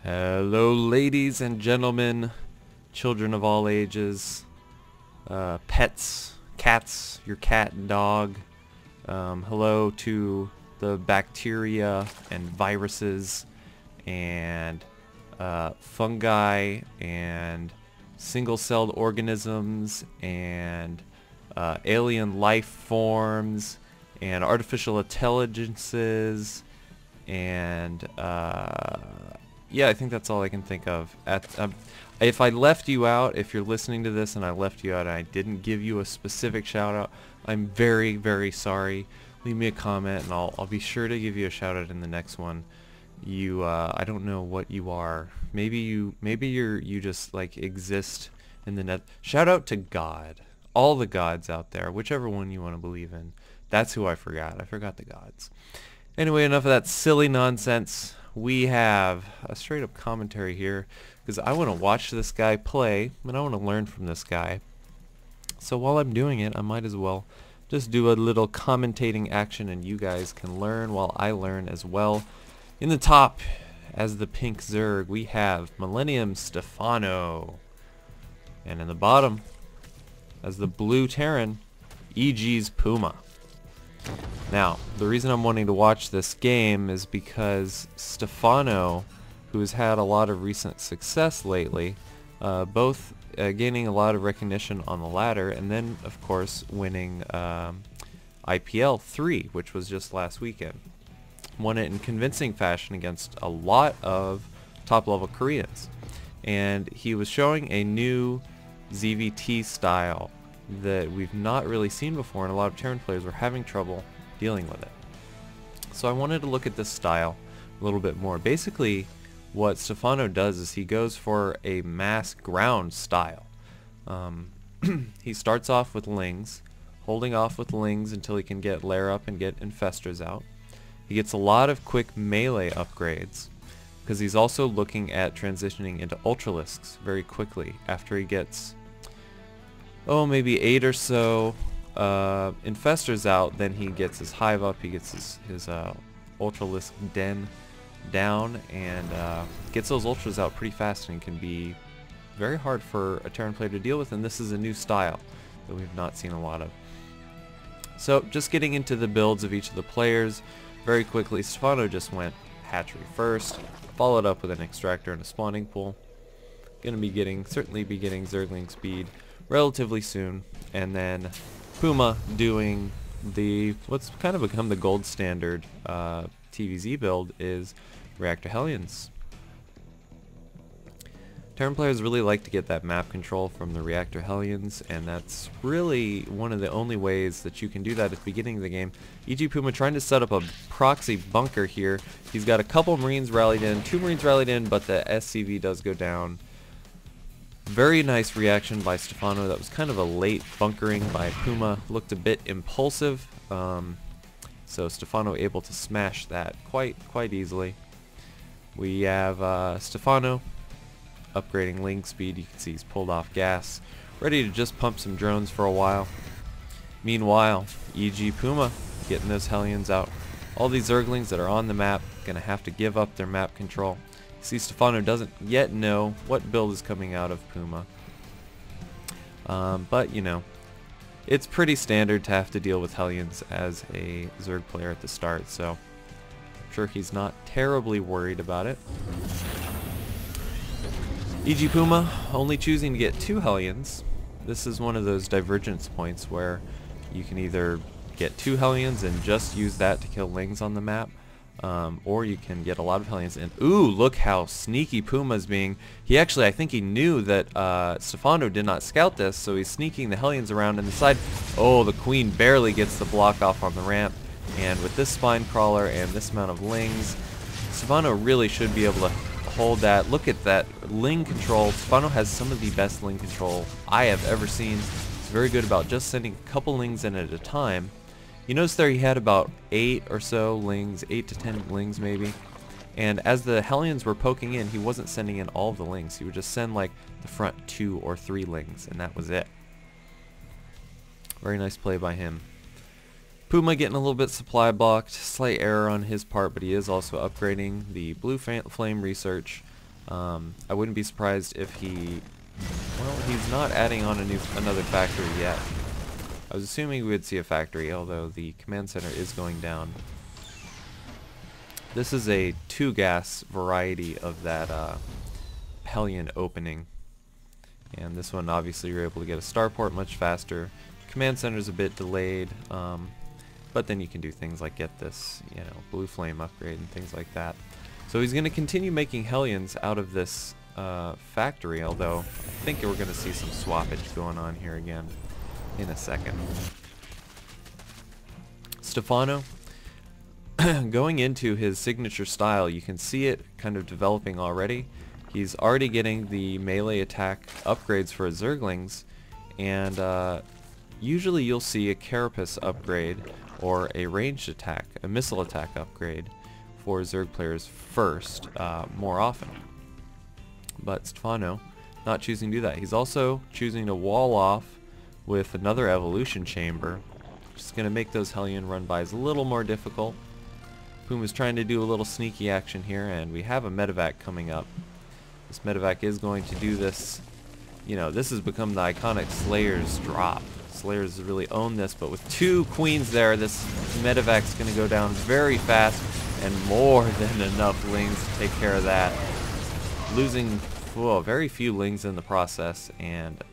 Hello, ladies and gentlemen, children of all ages, pets, cats, your cat and dog. Hello to the bacteria and viruses and fungi and single-celled organisms and alien life forms and artificial intelligences and yeah, I think that's all I can think of. If I left you out, if you're listening to this and I left you out and I didn't give you a specific shout out, I'm very, very sorry. Leave me a comment and I'll be sure to give you a shout out in the next one. I don't know what you are. Maybe you just like exist in the net. Shout out to God. All the gods out there, whichever one you want to believe in. That's who I forgot. I forgot the gods. Anyway, enough of that silly nonsense. We have a straight up commentary here because I want to watch this guy play and I want to learn from this guy. So while I'm doing it, I might as well just do a little commentating action and you guys can learn while I learn as well. In the top, as the pink Zerg, we have Millennium Stephano. And in the bottom, as the blue Terran, EGPuma. Now, the reason I'm wanting to watch this game is because Stephano, who has had a lot of recent success lately, both gaining a lot of recognition on the ladder and then, of course, winning IPL 3, which was just last weekend. Won it in convincing fashion against a lot of top-level Koreans. And he was showing a new ZvT style that we've not really seen before, and a lot of Terran players were having trouble dealing with it. So I wanted to look at this style a little bit more. Basically, what Stephano does is he goes for a mass ground style. He starts off with lings, holding off with lings until he can get lair up and get infestors out. He gets a lot of quick melee upgrades because he's also looking at transitioning into ultralisks very quickly after he gets maybe 8 or so infestors out. Then he gets his hive up, he gets his ultralisk den down, and gets those ultras out pretty fast, and can be very hard for a Terran player to deal with, and this is a new style that we've not seen a lot of. So just getting into the builds of each of the players very quickly. Stephano just went hatchery first, followed up with an extractor and a spawning pool. Certainly be getting zergling speed relatively soon, and then Puma doing what's kind of become the gold standard TVZ build is Reactor Hellions. Terran players really like to get that map control from the Reactor Hellions, and that's really one of the only ways that you can do that at the beginning of the game. EGPuma trying to set up a proxy bunker here. He's got a couple Marines rallied in, 2 Marines rallied in, but the SCV does go down. Very nice reaction by Stephano. That was kind of a late bunkering by Puma. Looked a bit impulsive, so Stephano able to smash that quite easily. We have Stephano upgrading ling speed. You can see he's pulled off gas, ready to just pump some drones for a while. Meanwhile, EGPuma getting those Hellions out. All these zerglings that are on the map gonna have to give up their map control. See, Stephano doesn't yet know what build is coming out of Puma. But, you know, it's pretty standard to have to deal with Hellions as a Zerg player at the start, so I'm sure he's not terribly worried about it. EGPuma only choosing to get 2 Hellions. This is one of those divergence points where you can either get 2 Hellions and just use that to kill lings on the map, or you can get a lot of Hellions. And ooh, look how sneaky Puma's being. I think he knew that Stephano did not scout this, so he's sneaking the Hellions around in the side. Oh, the Queen barely gets the block off on the ramp, and with this spine crawler and this amount of lings, Stephano really should be able to hold that. Look at that ling control. Stephano has some of the best ling control I have ever seen. He's very good about just sending a couple lings in at a time. You notice there he had about 8 or so lings, 8 to 10 lings maybe. And as the Hellions were poking in, he wasn't sending in all of the lings. He would just send like the front 2 or 3 lings, and that was it. Very nice play by him. Puma getting a little bit supply blocked, slight error on his part, but he is also upgrading the blue flame research. I wouldn't be surprised if he... Well, he's not adding on another factory yet. I was assuming we would see a factory, although the command center is going down. This is a 2-gas variety of that Hellion opening. And this one, obviously, you're able to get a starport much faster. Command center's a bit delayed, but then you can do things like get this, you know, blue flame upgrade and things like that. So he's going to continue making Hellions out of this factory, although I think we're going to see some swappage going on here again in a second. Stephano, going into his signature style, you can see it kind of developing already. He's already getting the melee attack upgrades for his zerglings, and usually you'll see a carapace upgrade or a ranged attack, a missile attack upgrade for Zerg players first, more often. But Stephano not choosing to do that. He's also choosing to wall off with another evolution chamber, which is going to make those Hellion run-bys a little more difficult. Puma's trying to do a little sneaky action here, and we have a medevac coming up. This medevac is going to do this. You know, this has become the iconic Slayer's drop. Slayers really own this, but with 2 queens there, this medevac's going to go down very fast, and more than enough lings to take care of that. Losing very few lings in the process, and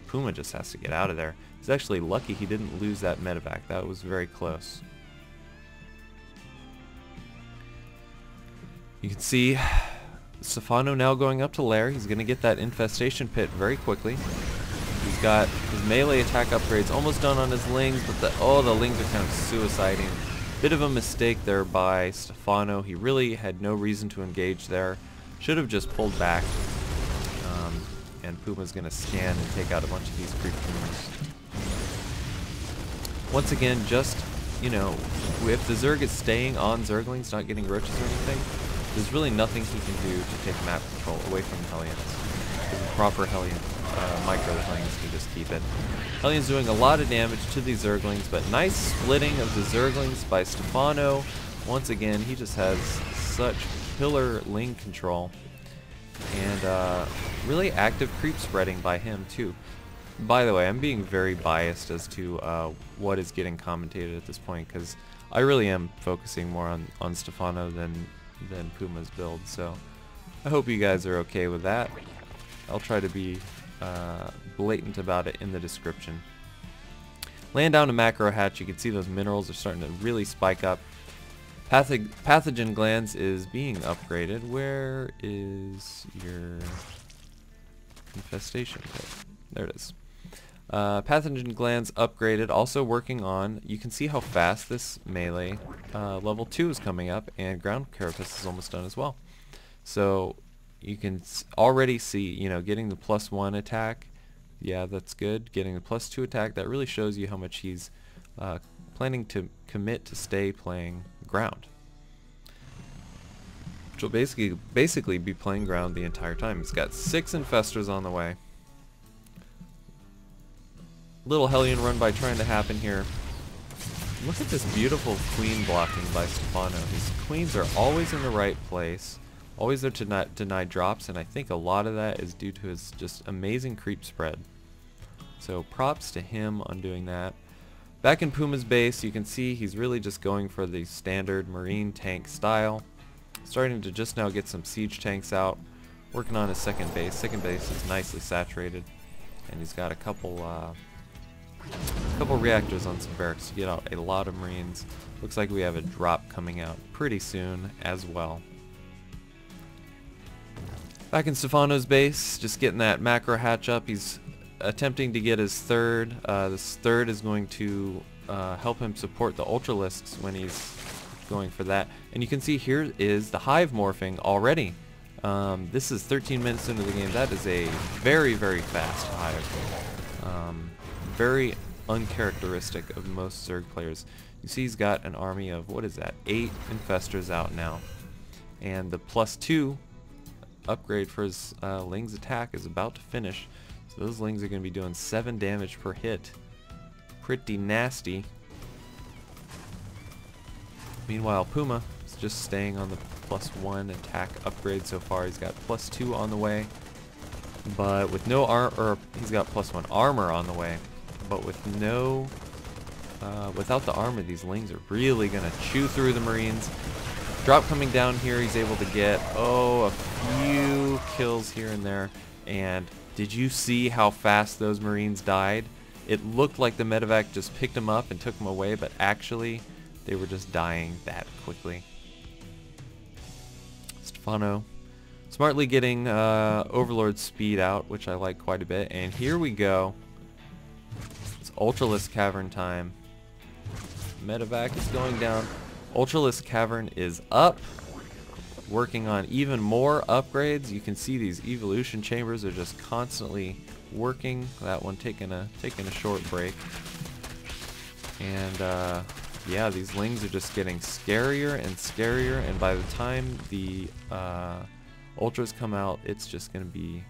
Puma just has to get out of there. He's actually lucky he didn't lose that medevac. That was very close. You can see Stephano now going up to Lair. He's going to get that infestation pit very quickly. He's got his melee attack upgrades almost done on his lings, but the lings are kind of suiciding. Bit of a mistake there by Stephano. He really had no reason to engage there. Should have just pulled back. And Puma's going to scan and take out a bunch of these creep Pumas. Once again, just, you know, if the Zerg is staying on Zerglings, not getting roaches or anything, there's really nothing he can do to take map control away from the Hellions. The proper Hellion, micro Hellions can just keep it. Hellion's doing a lot of damage to these Zerglings, but nice splitting of the Zerglings by Stephano. Once again, he just has such killer ling control. And really active creep spreading by him too. By the way, I'm being very biased as to what is getting commentated at this point, because I really am focusing more on Stephano than Puma's build, so I hope you guys are okay with that. I'll try to be blatant about it in the description. Laying down a macro hatch, you can see those minerals are starting to really spike up. Pathogen glands is being upgraded. Where is your infestation pit? There it is. Pathogen glands upgraded, also working on, you can see how fast this melee level 2 is coming up, and ground carapace is almost done as well. So you can already see, you know, getting the +1 attack, yeah, that's good. Getting the +2 attack, that really shows you how much he's planning to commit to stay playing ground. Which will basically be playing ground the entire time. He's got 6 infestors on the way. Little Hellion run by trying to happen here. Look at this beautiful queen blocking by Stephano. His queens are always in the right place, always there to not deny drops, and I think a lot of that is due to his just amazing creep spread. So props to him on doing that. Back in Puma's base, you can see he's really just going for the standard marine tank style. Starting to just now get some siege tanks out. Working on his second base. Second base is nicely saturated, and he's got a couple reactors on some barracks to get out a lot of marines. Looks like we have a drop coming out pretty soon as well. Back in Stephano's base, just getting that macro hatch up. He's attempting to get his third. This third is going to help him support the ultralisks when he's going for that. And you can see here is the hive morphing already. This is 13 minutes into the game. That is a very, very fast hive. Very uncharacteristic of most Zerg players. You see he's got an army of, what is that, 8 infestors out now. And the +2 upgrade for his Ling's attack is about to finish. So those Lings are going to be doing 7 damage per hit. Pretty nasty. Meanwhile, Puma He's just staying on the +1 attack upgrade so far. He's got +2 on the way, but with no or he's got +1 armor on the way, but with no, without the armor, these lings are really gonna chew through the Marines. Drop coming down here, he's able to get, a few kills here and there. And did you see how fast those Marines died? It looked like the medevac just picked them up and took them away, but actually they were just dying that quickly. Stephano smartly getting Overlord speed out, which I like quite a bit. And here we go. It's ultralisk cavern time. Medevac is going down. Ultralisk Cavern is up, working on even more upgrades. You can see these evolution chambers are just constantly working. That one taking a short break. And yeah, these lings are just getting scarier and scarier, and by the time the ultras come out, it's just going to be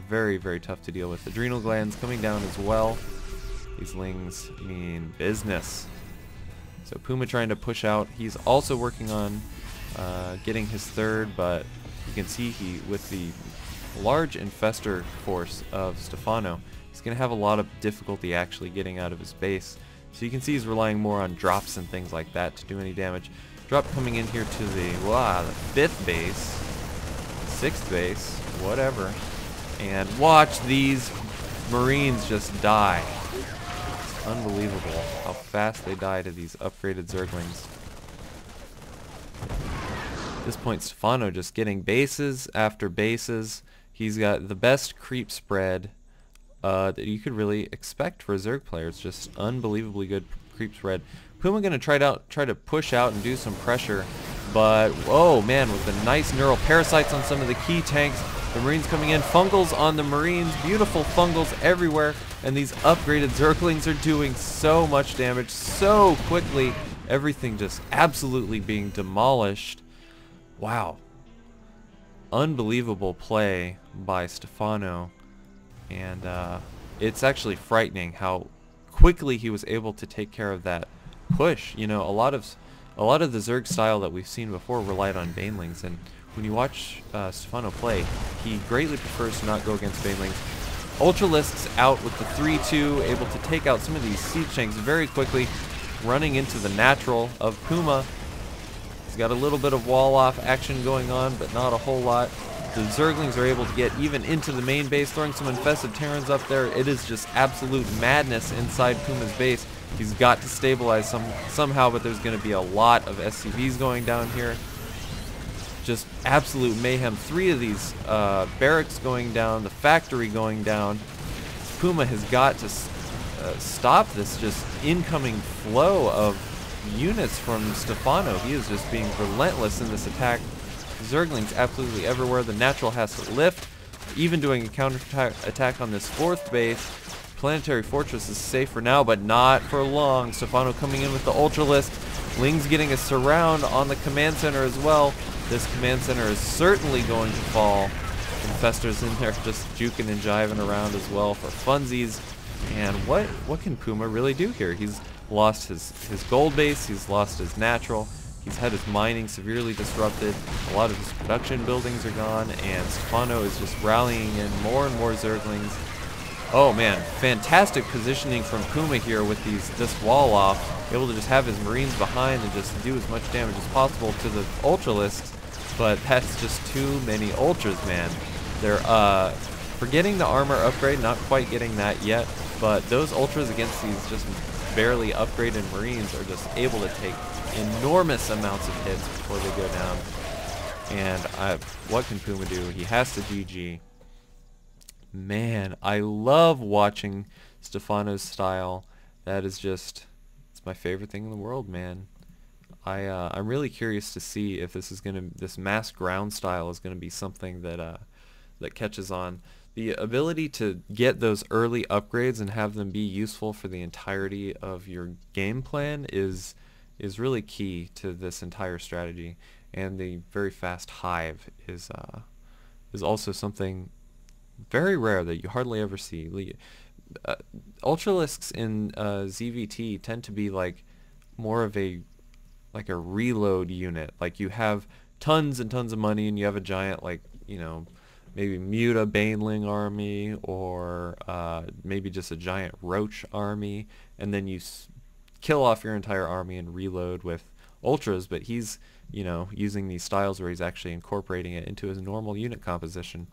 very, very tough to deal with. Adrenal glands coming down as well. These lings mean business. So Puma trying to push out. He's also working on getting his third, but you can see with the large infestor force of Stephano, he's going to have a lot of difficulty actually getting out of his base. So you can see he's relying more on drops and things like that to do any damage. Drop coming in here to the 5th base, 6th base, whatever. And watch these Marines just die. Unbelievable how fast they die to these upgraded zerglings. At this point, Stephano just getting bases after bases. He's got the best creep spread that you could really expect for a zerg player. It's just unbelievably good creep spread. Puma gonna try to push out and do some pressure, but oh man, with the nice neural parasites on some of the key tanks. The Marines coming in, fungals on the Marines, beautiful fungals everywhere, and these upgraded zerglings are doing so much damage so quickly. Everything just absolutely being demolished. Wow. Unbelievable play by Stephano, and it's actually frightening how quickly he was able to take care of that push. You know, a lot of the Zerg style that we've seen before relied on banelings, and when you watch Stephano play, he greatly prefers to not go against banelings. Ultralisks out with the 3-2, able to take out some of these siege tanks very quickly, running into the natural of Puma. He's got a little bit of wall-off action going on, but not a whole lot. The Zerglings are able to get even into the main base, throwing some infested Terrans up there. It is just absolute madness inside Puma's base. He's got to stabilize somehow, but there's going to be a lot of SCVs going down here. Just absolute mayhem. 3 of these barracks going down, the factory going down. Puma has got to stop this just incoming flow of units from Stephano. He is just being relentless in this attack. Zerglings absolutely everywhere. The natural has to lift, even doing a counter attack on this 4th base. Planetary Fortress is safe for now, but not for long. Stephano coming in with the Ultralisk. Lings getting a surround on the command center as well. This command center is certainly going to fall. Infestors in there just juking and jiving around as well for funsies. And what can Puma really do here? He's lost his gold base, he's lost his natural, he's had his mining severely disrupted, a lot of his production buildings are gone, and Stephano is just rallying in more and more Zerglings. Oh man, fantastic positioning from Puma here with this wall off, able to just have his Marines behind and just do as much damage as possible to the Ultralisks, but that's just too many Ultras, man. They're forgetting the armor upgrade, not quite getting that yet, but those Ultras against these just barely upgraded Marines are just able to take enormous amounts of hits before they go down. And what can Puma do? He has to GG. Man, I love watching Stephano's style. That is just, it's my favorite thing in the world, man. I'm really curious to see if this mass ground style is gonna be something that that catches on. The ability to get those early upgrades and have them be useful for the entirety of your game plan is really key to this entire strategy. And the very fast hive is also something very rare that you hardly ever see. Ultralisks in ZvT tend to be like more of a a reload unit. Like you have tons and tons of money and you have a giant, like, you know, maybe Muta Baneling army, or maybe just a giant Roach army, and then you kill off your entire army and reload with ultras. But he's, you know, using these styles where he's actually incorporating it into his normal unit composition.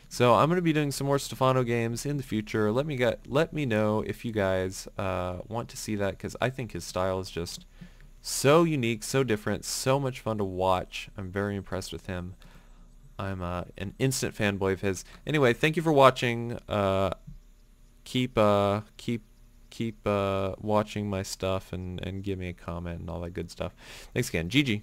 So I'm going to be doing some more Stephano games in the future. Let me know if you guys want to see that, because I think his style is just so unique, so different, so much fun to watch. I'm very impressed with him. I'm an instant fanboy of his. Anyway, thank you for watching. Keep watching my stuff and give me a comment and all that good stuff. Thanks again. GG.